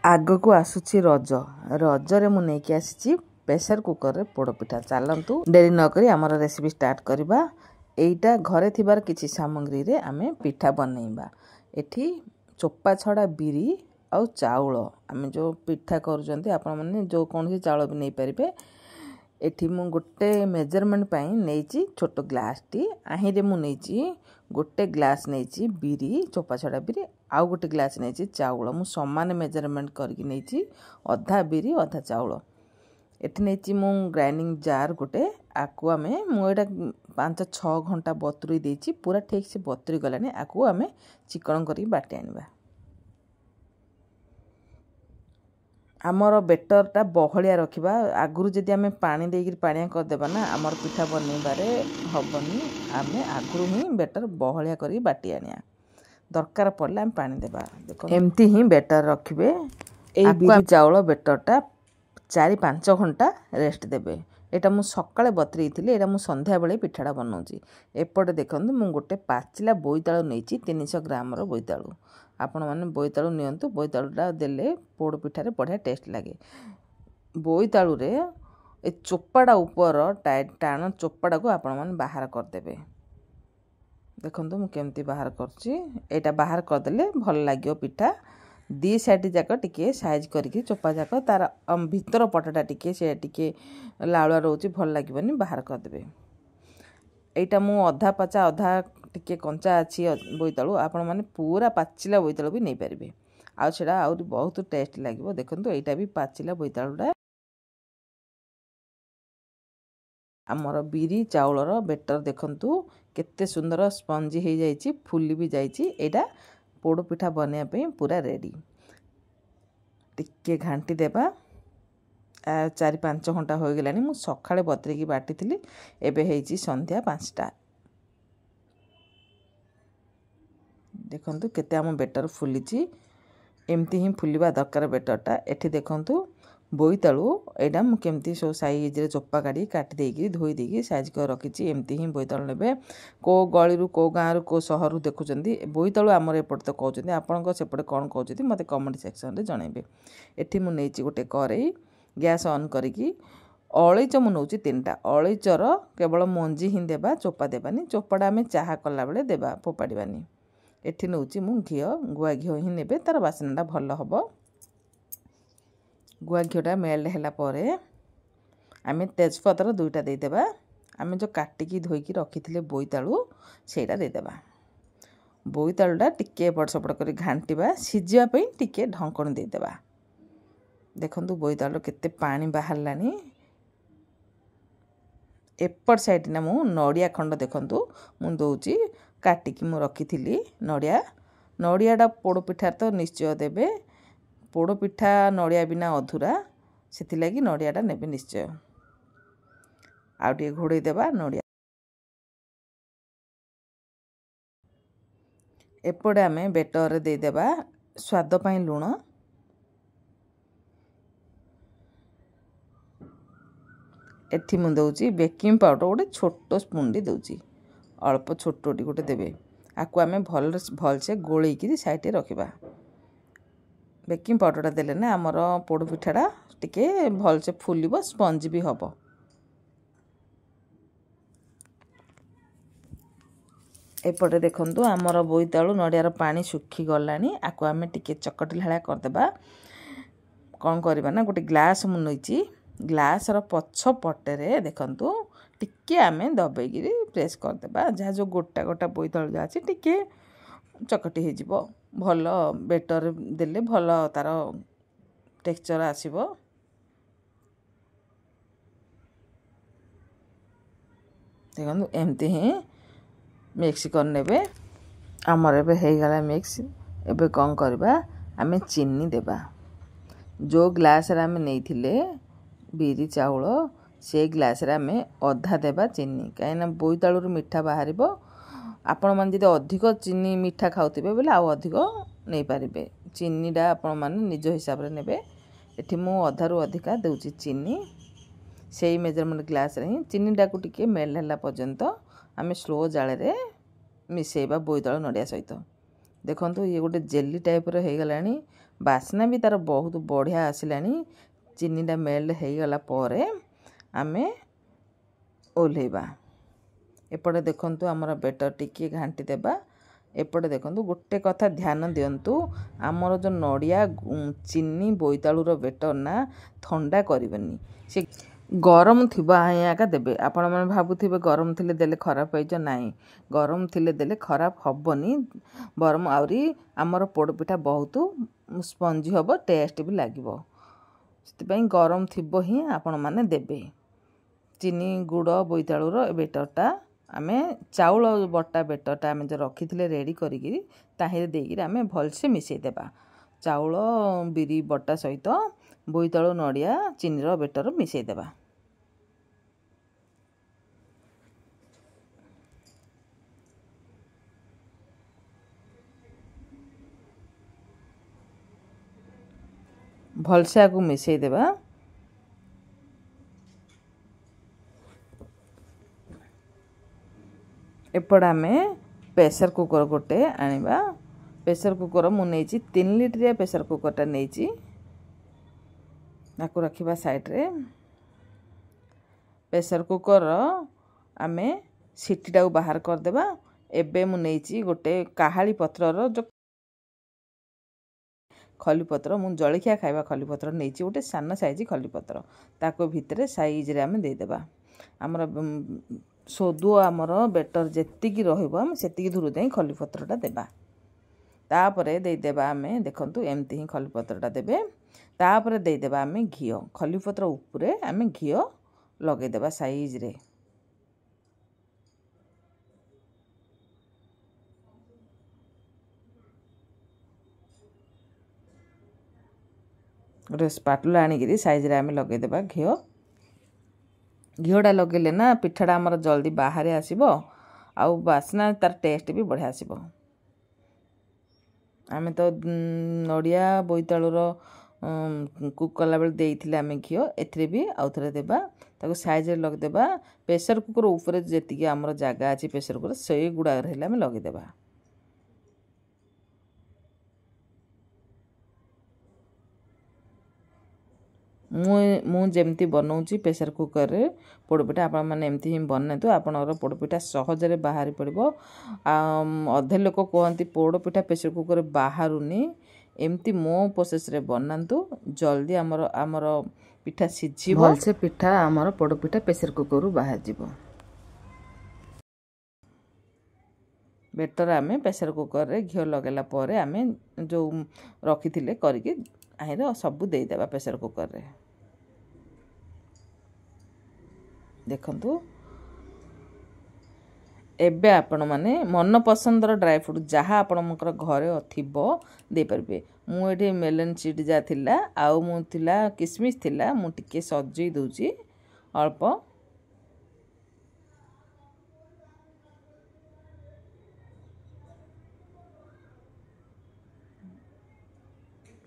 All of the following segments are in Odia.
ଆଗକୁ ଆସୁଛି ରଜରେ ମୁଁ ନେଇକି ଆସିଛି ପ୍ରେସର କୁକରରେ ପୋଡ଼ପିଠା। ଚାଲନ୍ତୁ ଡେରି ନକରି ଆମର ରେସିପି ଷ୍ଟାର୍ଟ କରିବା। ଏଇଟା ଘରେ ଥିବାର କିଛି ସାମଗ୍ରୀରେ ଆମେ ପିଠା ବନେଇବା। ଏଠି ଚୋପା ଛଡ଼ା ବିରି ଆଉ ଚାଉଳ, ଆମେ ଯେଉଁ ପିଠା କରୁଛନ୍ତି ଆପଣମାନେ ଯେଉଁ କୌଣସି ଚାଉଳ ବି ନେଇପାରିବେ। ଏଠି ମୁଁ ଗୋଟେ ମେଜରମେଣ୍ଟ ପାଇଁ ନେଇଛି ଛୋଟ ଗ୍ଲାସଟି। ଆହିଁରେ ମୁଁ ନେଇଛି ଗୋଟେ ଗ୍ଲାସ୍ ନେଇଛି ବିରି, ଚୋପା ଛଡ଼ା ବିରି, ଆଉ ଗୋଟେ ଗ୍ଲାସ୍ ନେଇଛି ଚାଉଳ। ମୁଁ ସମାନ ମେଜରମେଣ୍ଟ କରିକି ନେଇଛି, ଅଧା ବିରି ଅଧା ଚାଉଳ। ଏଠି ନେଇଛି ମୁଁ ଗ୍ରାଇଣ୍ଡିଙ୍ଗ ଜାର୍ ଗୋଟେ, ଆକୁ ମୁଁ ଏଇଟା 5-6 ଘଣ୍ଟା ବତୁରେଇ ଦେଇଛି। ପୁରା ଠିକ୍ ସେ ବତୁରି ଗଲାଣି। ଆକୁ ଆମେ ଚିକଣ କରିକି ବାଟି ଆଣିବା। ଆମର ବେଟରଟା ବହଳିଆ ରଖିବା। ଆଗରୁ ଯଦି ଆମେ ପାଣି ଦେଇକିରି ପାଣିଆ କରିଦେବା ନା, ଆମର ପିଠା ବନେଇବାରେ ହେବନି। ଆମେ ଆଗରୁ ହିଁ ବେଟର ବହଳିଆ କରିକି ବାଟି ଆଣିବା। ଦରକାର ପଡ଼ିଲେ ଆମେ ପାଣି ଦେବା। ଦେଖ ଏମିତି ହିଁ ବେଟର ରଖିବେ। ଏଇ ବିରି ଚାଉଳ ବେଟରଟା 4-5 ଘଣ୍ଟା ରେଷ୍ଟ ଦେବେ। ଏଇଟା ମୁଁ ସକାଳେ ବତୁରେଇଥିଲି, ଏଇଟା ମୁଁ ସନ୍ଧ୍ୟାବେଳେ ପିଠାଟା ବନାଉଛି। ଏପଟେ ଦେଖନ୍ତୁ ମୁଁ ଗୋଟେ ପାଚିଲା ବୋଇତାଳୁ ନେଇଛି, 300 ଗ୍ରାମର ବୋଇତାଳୁ। ଆପଣମାନେ ବୋଇତାଳୁ ନିଅନ୍ତୁ। ବୋଇତାଳୁଟା ଦେଲେ ପୋଡ଼ ପିଠାରେ ବଢ଼ିଆ ଟେଷ୍ଟ ଲାଗେ। ବୋଇତାଳୁରେ ଏ ଚୋପାଟା ଉପର ଟାଣ ଚୋପାଟାକୁ ଆପଣମାନେ ବାହାର କରିଦେବେ। ଦେଖନ୍ତୁ ମୁଁ କେମିତି ବାହାର କରୁଛି। ଏଇଟା ବାହାର କରିଦେଲେ ଭଲ ଲାଗିବ ପିଠା। 2 ସାଇଡ୍ ଯାକ ଟିକେ ସାଇଜ୍ କରିକି ଚୋପା ଯାକ, ତାର ଭିତର ପଟଟା ଟିକେ ସେ ଟିକେ ଲାଳୁଆ ରହୁଛି, ଭଲ ଲାଗିବନି, ବାହାର କରିଦେବେ। ଏଇଟା ମୁଁ ଅଧା ପାଚା ଅଧା ଟିକେ କଞ୍ଚା ଅଛି ବୋଇତାଳୁ। ଆପଣମାନେ ପୁରା ପାଚିଲା ବୋଇତାଳୁ ବି ନେଇପାରିବେ, ଆଉ ସେଇଟା ଆହୁରି ବହୁତ ଟେଷ୍ଟ ଲାଗିବ। ଦେଖନ୍ତୁ ଏଇଟା ବି ପାଚିଲା ବୋଇତାଳୁଟା। ଆମର ବିରି ଚାଉଳର ବେଟର ଦେଖନ୍ତୁ କେତେ ସୁନ୍ଦର ସ୍ପଞ୍ଜି ହେଇଯାଇଛି, ଫୁଲି ବି ଯାଇଛି। ଏଇଟା ପୋଡ଼ ପିଠା ବନେଇବା ପାଇଁ ପୁରା ରେଡ଼ି। ଟିକେ ଘାଣ୍ଟି ଦେବା। 4-5 ଘଣ୍ଟା ହୋଇଗଲାଣି। ମୁଁ ସକାଳେ ବତୁରେଇକି ବାଟିଥିଲି, ଏବେ ହେଇଛି ସନ୍ଧ୍ୟା 5ଟା। ଦେଖନ୍ତୁ କେତେ ଆମ ବେଟର ଫୁଲିଛି। ଏମିତି ହିଁ ଫୁଲିବା ଦରକାର ବେଟରଟା। ଏଠି ଦେଖନ୍ତୁ ବୋଇତାଳୁ, ଏଇଟା ମୁଁ କେମିତି ସବୁ ସାଇଜ୍ରେ ଚୋପା କାଢ଼ି କାଟି ଦେଇକି ଧୋଇ ଦେଇକି ସାଇଜ୍ କରି ରଖିଛି। ଏମିତି ହିଁ ବୋଇତାଳୁ ନେବେ। କେଉଁ ଗଳିରୁ, କେଉଁ ଗାଁରୁ, କେଉଁ ସହରରୁ ଦେଖୁଛନ୍ତି ବୋଇତାଳୁ, ଆମର ଏପଟେ ତ କହୁଛନ୍ତି, ଆପଣଙ୍କ ସେପଟେ କ'ଣ କହୁଛନ୍ତି ମୋତେ କମେଣ୍ଟ ସେକ୍ସନରେ ଜଣାଇବେ। ଏଠି ମୁଁ ନେଇଛି ଗୋଟେ କରେଇ, ଗ୍ୟାସ୍ ଅନ୍ କରିକି ଅଳେଇଚ ମୁଁ ନେଉଛି 3ଟା। ଅଳେଇଚର କେବଳ ମଞ୍ଜି ହିଁ ଦେବା, ଚୋପା ଦେବାନି। ଚୋପାଟା ଆମେ ଚାହା କଲାବେଳେ ଦେବା, ଫୋପାଡ଼ିବାନି। ଏଠି ନେଉଛି ମୁଁ ଘିଅ, ଗୁଆ ଘିଅ ହିଁ ନେବେ, ତା'ର ବାସ୍ନାଟା ଭଲ ହେବ। ଗୁଆ ଘିଅଟା ମେଲ୍ଟ ହେଲା ପରେ ଆମେ ତେଜପତ୍ର 2ଟା ଦେଇଦେବା। ଆମେ ଯେଉଁ କାଟିକି ଧୋଇକି ରଖିଥିଲେ ବୋଇତାଳୁ, ସେଇଟା ଦେଇଦେବା। ବୋଇତାଳୁଟା ଟିକେ ଏପଟ ସେପଟ କରି ଘାଣ୍ଟିବା, ସିଝିବା ପାଇଁ ଟିକେ ଢଙ୍କଣି ଦେଇଦେବା। ଦେଖନ୍ତୁ ବୋଇତାଳୁର କେତେ ପାଣି ବାହାରିଲାଣି। ଏପଟ ସାଇଡ଼୍ନା ମୁଁ ନଡ଼ିଆ ଖଣ୍ଡ ଦେଖନ୍ତୁ ମୁଁ ଦେଉଛି, କାଟିକି ମୁଁ ରଖିଥିଲି ନଡ଼ିଆଟା ପୋଡ଼ପିଠାରେ ତ ନିଶ୍ଚୟ ଦେବେ। ପୋଡ଼ପିଠା ନଡ଼ିଆ ବିନା ଅଧୁରା, ସେଥିଲାଗି ନଡ଼ିଆଟା ନେବେ ନିଶ୍ଚୟ। ଆଉ ଟିକେ ଘୋଡ଼େଇ ଦେବା ନଡ଼ିଆ। ଏପଟେ ଆମେ ବେଟରରେ ଦେଇଦେବା ସ୍ୱାଦ ପାଇଁ ଲୁଣ। ଏଠି ମୁଁ ଦେଉଛି ବେକିଂ ପାଉଡ଼ର ଗୋଟେ ଛୋଟ ସ୍ପୁନ୍ଟି ଦେଉଛି, ଅଳ୍ପ ଛୋଟଟି ଗୋଟେ ଦେବେ। ଆକୁ ଆମେ ଭଲସେ ଗୋଳେଇକିରି ସାଇଡ଼୍ରେ ରଖିବା। ବେକିଂ ପାଉଡ଼ରଟା ଦେଲେ ନା ଆମର ପୋଡ଼ ପିଠାଟା ଟିକେ ଭଲସେ ଫୁଲିବ, ସ୍ପଞ୍ଜି ବି ହେବ। ଏପଟେ ଦେଖନ୍ତୁ ଆମର ବୋଇତାଳୁ ନଡ଼ିଆର ପାଣି ଶୁଖିଗଲାଣି। ଆକୁ ଆମେ ଟିକେ ଚକଟିଲା ଭଳିଆ କରିଦେବା। କ'ଣ କରିବା ନା, ଗୋଟେ ଗ୍ଲାସ୍ ମୁଁ ନେଇଛି, ଗ୍ଲାସ୍ର ପଛ ପଟରେ ଦେଖନ୍ତୁ ଟିକେ ଆମେ ଦବେଇକିରି ପ୍ରେସ୍ କରିଦେବା। ଯାହା ଯେଉଁ ଗୋଟା ଗୋଟା ବୋଇତାଳୁ ଯାହା ଅଛି ଟିକେ ଚକଟି ହେଇଯିବ। ଭଲ ବେଟର ଦେଲେ ଭଲ ତା'ର ଟେକ୍ସଚର ଆସିବ। ଦେଖନ୍ତୁ ଏମିତି ହିଁ ମିକ୍ସ କରିନେବେ। ଆମର ଏବେ ହେଇଗଲା ମିକ୍ସ। ଏବେ କ'ଣ କରିବା, ଆମେ ଚିନି ଦେବା। ଯେଉଁ ଗ୍ଲାସ୍ରେ ଆମେ ନେଇଥିଲେ ବିରି ଚାଉଳ, ସେଇ ଗ୍ଲାସ୍ରେ ଆମେ ଅଧା ଦେବା ଚିନି, କାହିଁକିନା ବୋଇତାଳୁରୁ ମିଠା ବାହାରିବ। ଆପଣମାନେ ଯଦି ଅଧିକ ଚିନି ମିଠା ଖାଉଥିବେ ବୋଲେ ଆଉ ଅଧିକ ନେଇପାରିବେ। ଚିନିଟା ଆପଣମାନେ ନିଜ ହିସାବରେ ନେବେ। ଏଠି ମୁଁ ଅଧାରୁ ଅଧିକା ଦେଉଛି ଚିନି। ସେଇ ମେଜରମେଣ୍ଟ ଗ୍ଲାସ୍ରେ ହିଁ ଚିନିଟାକୁ ଟିକେ ମେଲ୍ଟ ହେଲା ପର୍ଯ୍ୟନ୍ତ ଆମେ ସ୍ଲୋ ଜାଳରେ ମିଶାଇବା ବୋଇତାଳୁ ନଡ଼ିଆ ସହିତ। ଦେଖନ୍ତୁ ଇଏ ଗୋଟେ ଜେଲି ଟାଇପ୍ର ହେଇଗଲାଣି। ବାସ୍ନା ବି ତାର ବହୁତ ବଢ଼ିଆ ଆସିଲାଣି। ଚିନିଟା ମେଲ୍ଟ ହେଇଗଲା ପରେ ଆମେ ଓହ୍ଲେଇବା। ଏପଟେ ଦେଖନ୍ତୁ ଆମର ବେଟର ଟିକିଏ ଘାଣ୍ଟି ଦେବା। ଏପଟେ ଦେଖନ୍ତୁ ଗୋଟେ କଥା ଧ୍ୟାନ ଦିଅନ୍ତୁ, ଆମର ଯେଉଁ ନଡ଼ିଆ ଚିନି ବୋଇତାଳୁର ବେଟର ନା ଥଣ୍ଡା କରିବେନି, ସେ ଗରମ ଥିବ ଆକା ଦେବେ। ଆପଣମାନେ ଭାବୁଥିବେ ଗରମ ଥିଲେ ଦେଲେ ଖରାପ ହେଇଯିବ, ନାହିଁ ଗରମ ଥିଲେ ଦେଲେ ଖରାପ ହେବନି। ବରଂ ଆହୁରି ଆମର ପୋଡ଼ପିଠା ବହୁତ ସ୍ପଞ୍ଜି ହେବ, ଟେଷ୍ଟ ବି ଲାଗିବ। ସେଥିପାଇଁ ଗରମ ଥିବ ହିଁ ଆପଣମାନେ ଦେବେ। ଚିନି ଗୁଡ଼ ବୋଇତାଳୁର ବେଟରଟା ଆମେ ଚାଉଳ ବଟା ବେଟରଟା ଆମେ ଯେଉଁ ରଖିଥିଲେ ରେଡ଼ି କରିକି ତାହିଁରେ ଦେଇକିରି ଆମେ ଭଲସେ ମିଶାଇ ଦେବା। ଚାଉଳ ବିରି ବଟା ସହିତ ବୋଇତାଳୁ ନଡ଼ିଆ ଚିନିର ବେଟର ମିଶାଇ ଦେବା। ଭଲସେ ଆକୁ ମିଶାଇ ଦେବା। ଏପଟେ ଆମେ ପ୍ରେସର କୁକର ଗୋଟେ ଆଣିବା। ପ୍ରେସର କୁକର ମୁଁ ନେଇଛି 3 ଲିଟରିଆ ପ୍ରେସର କୁକରଟା ନେଇଛି। ତାକୁ ରଖିବା ସାଇଡ଼ରେ। ପ୍ରେସର କୁକର ଆମେ ସିଟିଟାକୁ ବାହାର କରିଦେବା। ଏବେ ମୁଁ ନେଇଛି ଗୋଟେ କାହାଳି ପତ୍ରର ଯେଉଁ ଖଲିପତ୍ର, ମୁଁ ଜଳଖିଆ ଖାଇବା ଖଲିପତ୍ର ନେଇଛି ଗୋଟେ ସାନ ସାଇଜ ଖଲିପତ୍ର। ତାକୁ ଭିତରେ ସାଇଜରେ ଆମେ ଦେଇଦେବା। ଆମର ସୋଦୁଅ ଆମର ବେଟର ଯେତିକି ରହିବ ଆମେ ସେତିକି ଦୂର ଯାଇ ଖଲିପତ୍ରଟା ଦେବା। ତାପରେ ଦେଇଦେବା ଆମେ ଦେଖନ୍ତୁ ଏମିତି ହିଁ ଖଲିପତ୍ରଟା ଦେବେ। ତାପରେ ଦେଇଦେବା ଆମେ ଘିଅ। ଖଲିପତ୍ର ଉପରେ ଆମେ ଘିଅ ଲଗାଇଦେବା ସାଇଜରେ। ଗୋଟେ ସ୍ପାଟୁଲା ଆଣିକିରି ସାଇଜରେ ଆମେ ଲଗାଇଦେବା ଘିଅ। ଘିଅଟା ଲଗାଇଲେ ନା ପିଠାଟା ଆମର ଜଲ୍ଦି ବାହାରେ ଆସିବ, ଆଉ ବାସ୍ନା ତାର ଟେଷ୍ଟ ବି ବଢ଼ିଆ ଆସିବ। ଆମେ ତ ନଡ଼ିଆ ବୋଇତାଳୁର କୁକ୍ କଲାବେଳେ ଦେଇଥିଲେ ଆମେ ଘିଅ, ଏଥିରେ ବି ଆଉ ଥରେ ଦେବା। ତାକୁ ସାଇଜରେ ଲଗାଇଦେବା। ପ୍ରେସର କୁକର ଉପରେ ଯେତିକି ଆମର ଜାଗା ଅଛି ପ୍ରେସର କୁକର ସେଇଗୁଡ଼ାକରେ ହେଲେ ଆମେ ଲଗାଇଦେବା। ମୁଁ ଯେମିତି ବନାଉଛି ପ୍ରେସର କୁକରରେ ପୋଡ଼ପିଠା ଆପଣମାନେ ଏମିତି ହିଁ ବନାନ୍ତୁ। ଆପଣଙ୍କର ପୋଡ଼ପିଠା ସହଜରେ ବାହାରି ପଡ଼ିବ। ଅଧେ ଲୋକ କୁହନ୍ତି ପୋଡ଼ପିଠା ପ୍ରେସର କୁକରରେ ବାହାରୁନି। ଏମିତି ମୋ ପ୍ରୋସେସରେ ବନାନ୍ତୁ, ଜଲ୍ଦି ଆମର ପିଠା ସିଝିବ, ଭଲସେ ପିଠା ଆମର ପୋଡ଼ପିଠା ପ୍ରେସର କୁକରରୁ ବାହାରିଯିବ। ବେଟର ଆମେ ପ୍ରେସର କୁକରରେ ଘିଅ ଲଗାଇଲା ପରେ ଆମେ ଯେଉଁ ରଖିଥିଲେ କରିକି ଆହିଁରେ ସବୁ ଦେଇଦେବା ପ୍ରେସର କୁକରରେ। ଦେଖନ୍ତୁ ଏବେ ଆପଣମାନେ ମନ ପସନ୍ଦର ଡ୍ରାଏ ଫ୍ରୁଟ୍ ଯାହା ଆପଣଙ୍କର ଘରେ ଥିବ ଦେଇପାରିବେ। ମୁଁ ଏଠି ମେଲନ୍ ସିଡ୍ ଯାହା ଥିଲା, ଆଉ ମୁଁ ଥିଲା କିସମିସ୍ ଥିଲା, ମୁଁ ଟିକେ ସଜେଇ ଦେଉଛି ଅଳ୍ପ।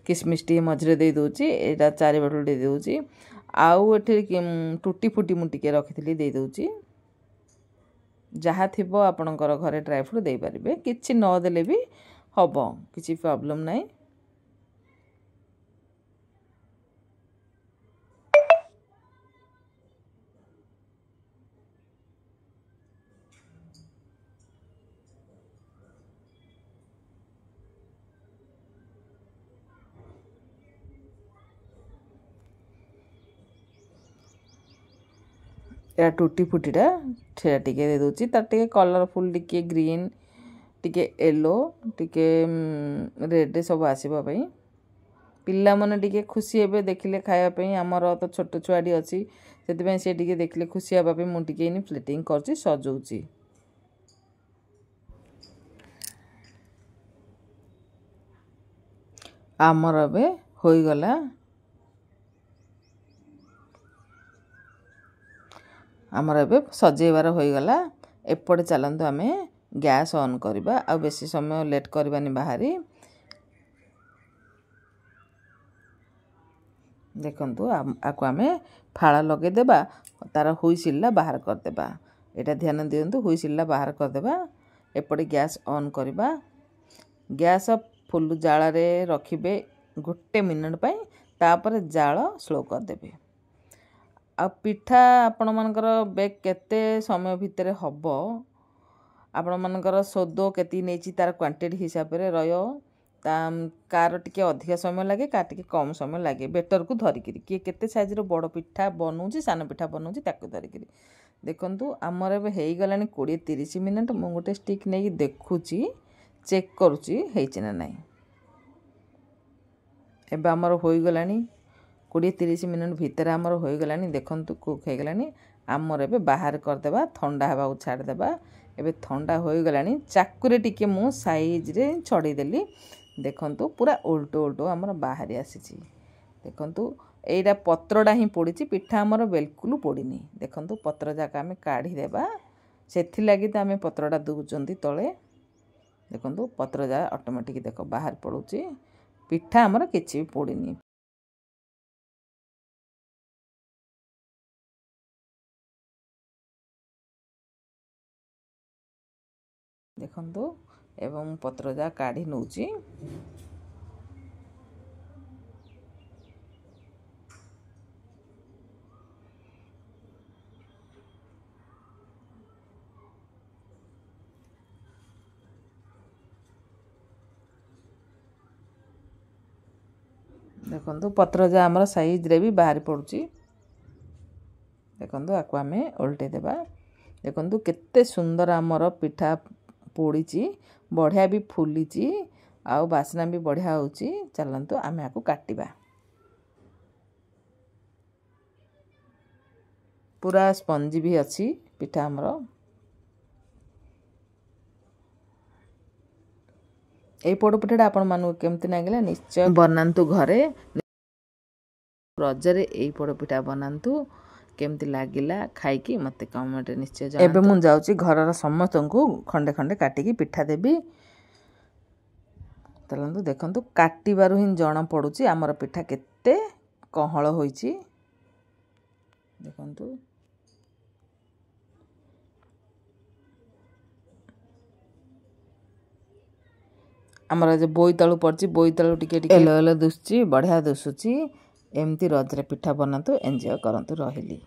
କିସମିସ୍ ଟିକେ ମଝିରେ ଦେଇଦେଉଛି, ଏଇଟା ଚାରିପଟୁ ଦେଇଦେଉଛି। ଆଉ ଏଠି ଟୁଟି ଫୁଟି ମୁଁ ଟିକେ ରଖିଥିଲି ଦେଇଦେଉଛି। ଯାହା ଥିବ ଆପଣଙ୍କର ଘରେ ଡ୍ରାଏ ଫ୍ରୁଟ୍ ଦେଇପାରିବେ, କିଛି ନଦେଲେ ବି ହେବ, କିଛି ପ୍ରୋବ୍ଲେମ୍ ନାହିଁ। ଏଇଟା ଟୁଟି ଫୁଟିଟା ସେଟା ଟିକେ ଦେଇଦେଉଛି, ତାର ଟିକେ କଲରଫୁଲ୍, ଟିକେ ଗ୍ରୀନ୍, ଟିକେ ୟେଲୋ, ଟିକେ ରେଡ଼୍ ସବୁ ଆସିବା ପାଇଁ। ପିଲାମାନେ ଟିକେ ଖୁସି ହେବେ ଦେଖିଲେ ଖାଇବା ପାଇଁ। ଆମର ତ ଛୋଟ ଛୁଆଟି ଅଛି, ସେଥିପାଇଁ ସେ ଟିକେ ଦେଖିଲେ ଖୁସି ହେବା ପାଇଁ ମୁଁ ଟିକେ ପ୍ଲେଟିଂ କରୁଛି, ସଜଉଛି। ଆମର ଏବେ ହୋଇଗଲା। ଆମର ଏବେ ସଜେଇବାର ହୋଇଗଲା। ଏପଟେ ଚାଲନ୍ତୁ ଆମେ ଗ୍ୟାସ୍ ଅନ୍ କରିବା, ଆଉ ବେଶୀ ସମୟ ଲେଟ୍ କରିବାନି ବାହାରି। ଦେଖନ୍ତୁ ଆକୁ ଆମେ ଫାଳ ଲଗାଇଦେବା, ତାର ହୁଇସିଲ୍ଟା ବାହାର କରିଦେବା। ଏଇଟା ଧ୍ୟାନ ଦିଅନ୍ତୁ, ହୁଇସିଲ୍ଟା ବାହାର କରିଦେବା। ଏପଟେ ଗ୍ୟାସ୍ ଅନ୍ କରିବା। ଗ୍ୟାସ୍ ଫୁଲ୍ ଜାଳରେ ରଖିବେ, ଗୋଟେ ମିନିଟ୍ ପାଇଁ, ତାପରେ ଜାଳ ସ୍ଲୋ କରିଦେବେ। ଆଉ ପିଠା ଆପଣମାନଙ୍କର ବେକ୍ କେତେ ସମୟ ଭିତରେ ହେବ, ଆପଣମାନଙ୍କର ସୋଦ କେତିକି ନେଇଛି ତାର କ୍ୱାଣ୍ଟିଟି ହିସାବରେ ରହିବ। କାର ଟିକେ ଅଧିକା ସମୟ ଲାଗେ, କାର ଟିକେ କମ୍ ସମୟ ଲାଗେ ବେଟରକୁ ଧରିକିରି। କିଏ କେତେ ସାଇଜ୍ର ବଡ଼ ପିଠା ବନାଉଛି, ସାନ ପିଠା ବନାଉଛି ତାକୁ ଧରିକିରି। ଦେଖନ୍ତୁ ଆମର ଏବେ ହେଇଗଲାଣି 20-30 ମିନିଟ୍। ମୁଁ ଗୋଟେ ଷ୍ଟିକ୍ ନେଇକି ଦେଖୁଛି, ଚେକ୍ କରୁଛି ହେଇଛି ନା ନାହିଁ। ଏବେ ଆମର ହୋଇଗଲାଣି 20-30 ମିନିଟ୍ ଭିତରେ ଆମର ହୋଇଗଲାଣି। ଦେଖନ୍ତୁ କୁକ୍ ହେଇଗଲାଣି। ଆମର ଏବେ ବାହାର କରିଦେବା, ଥଣ୍ଡା ହେବାକୁ ଛାଡ଼ିଦେବା। ଏବେ ଥଣ୍ଡା ହୋଇଗଲାଣି। ଚାକୁରେ ଟିକେ ମୁଁ ସାଇଜ୍ରେ ଛଡ଼େଇଦେଲି। ଦେଖନ୍ତୁ ପୁରା ଓଲଟୋ ଆମର ବାହାରି ଆସିଛି। ଦେଖନ୍ତୁ ଏଇଟା ପତ୍ରଟା ହିଁ ପୋଡ଼ିଛି, ପିଠା ଆମର ବିଲକୁଲ ପୋଡ଼ିନି। ଦେଖନ୍ତୁ ପତ୍ର ଯାକ ଆମେ କାଢ଼ିଦେବା, ସେଥିଲାଗି ତ ଆମେ ପତ୍ରଟା ଦେଉଛନ୍ତି ତଳେ। ଦେଖନ୍ତୁ ପତ୍ର ଯାକ ଅଟୋମେଟିକ୍ ଦେଖ ବାହାରି ପଡ଼ୁଛି। ପିଠା ଆମର କିଛି ବି ପୋଡ଼ିନି। ଦେଖନ୍ତୁ ଏବଂ ପତ୍ର ଯାକ କାଢ଼ି ନେଉଛି। ଦେଖନ୍ତୁ ପତ୍ର ଯାକ ଆମର ସାଇଜ୍ରେ ବି ବାହାରି ପଡ଼ୁଛି। ଦେଖନ୍ତୁ ଆକୁ ଆମେ ଓଲଟେଇ ଦେବା। ଦେଖନ୍ତୁ କେତେ ସୁନ୍ଦର ଆମର ପିଠା ପୋଡ଼ିଛି, ବଢ଼ିଆ ବି ଫୁଲିଛି, ଆଉ ବାସ୍ନା ବି ବଢ଼ିଆ ହେଉଛି। ଚାଲନ୍ତୁ ଆମେ ଆକୁ କାଟିବା। ପୁରା ସ୍ପଞ୍ଜି ବି ଅଛି ପିଠା ଆମର। এই ପୋଡ଼ପିଠାଟା ଆପଣମାନଙ୍କୁ କେମିତି ଲାଗିଲା ନିଶ୍ଚୟ ବନାନ୍ତୁ ଘରେ। ରଜରେ ଏଇ ପୋଡ଼ପିଠା ବନାନ୍ତୁ, କେମିତି ଲାଗିଲା ଖାଇକି ମୋତେ କମେଣ୍ଟରେ ନିଶ୍ଚୟ ଜଣାନ୍ତୁ। ଏବେ ମୁଁ ଯାଉଛି ଘରର ସମସ୍ତଙ୍କୁ ଖଣ୍ଡେ ଖଣ୍ଡେ କାଟିକି ପିଠା ଦେବି। ଚାଲନ୍ତୁ ଦେଖନ୍ତୁ, କାଟିବାରୁ ହିଁ ଜଣାପଡ଼ୁଛି ଆମର ପିଠା କେତେ କହଳ ହୋଇଛି। ଦେଖନ୍ତୁ ଆମର ଯେ ବୋଇତାଳୁ ପଡ଼ିଛି, ବୋଇତାଳୁ ଟିକେ ଟିକେ ଏଲୋ ଏଲୋ ଦିଶୁଛି, ବଢ଼ିଆ ଦିଶୁଛି। ଏମିତି ରଜରେ ପିଠା ବନାନ୍ତୁ, ଏନ୍ଜୟ କରନ୍ତୁ। ରହିଲି।